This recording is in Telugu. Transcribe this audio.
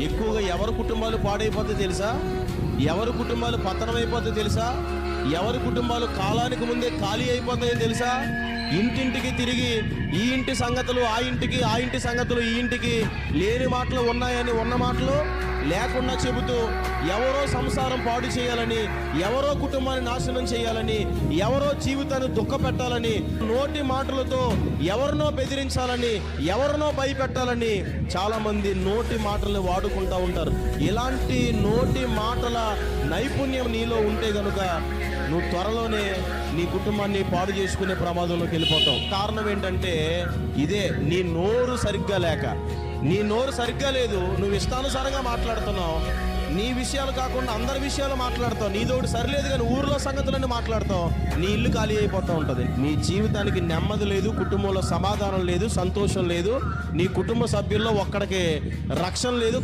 ఎక్కువగా ఎవరి కుటుంబాలు పాడైపోతే తెలుసా? ఎవరి కుటుంబాలు పతనమైపోతే తెలుసా? ఎవరి కుటుంబాలు కాలానికి ముందే ఖాళీ అయిపోతాయో తెలుసా? ఇంటింటికి తిరిగి ఈ ఇంటి సంగతులు ఆ ఇంటికి, ఆ ఇంటి సంగతులు ఈ ఇంటికి, లేని మాటలు ఉన్నాయని ఉన్న మాటలు లేకుండా చెబుతూ ఎవరో సంసారం పాడు చేయాలని, ఎవరో కుటుంబాన్ని నాశనం చేయాలని, ఎవరో జీవితాన్ని దుఃఖపెట్టాలని, నోటి మాటలతో ఎవరినో బెదిరించాలని, ఎవరినో భయపెట్టాలని చాలామంది నోటి మాటల్ని వాడుకుంటూ ఉంటారు. ఇలాంటి నోటి మాటల నైపుణ్యం నీలో ఉంటే గనుక నువ్వు త్వరలోనే నీ కుటుంబాన్ని పాడు చేసుకునే ప్రమాదంలోకి వెళ్ళిపోతావు. కారణం ఏంటంటే ఇదే, నీ నోరు సరిగ్గా లేక. నీ నోరు సరిగ్గా లేదు, నువ్వు ఇష్టానుసారంగా మాట్లాడుతున్నావు. నీ విషయాలు కాకుండా అందరి విషయాలు మాట్లాడతావు. నీదోటి సరిలేదు కానీ ఊర్లో సంగతులన్నీ మాట్లాడతావు. నీ ఇల్లు ఖాళీ అయిపోతూ ఉంటుంది. నీ జీవితానికి నెమ్మది లేదు, కుటుంబంలో సమాధానం లేదు, సంతోషం లేదు, నీ కుటుంబ సభ్యుల్లో ఒక్కడికి రక్షణ లేదు.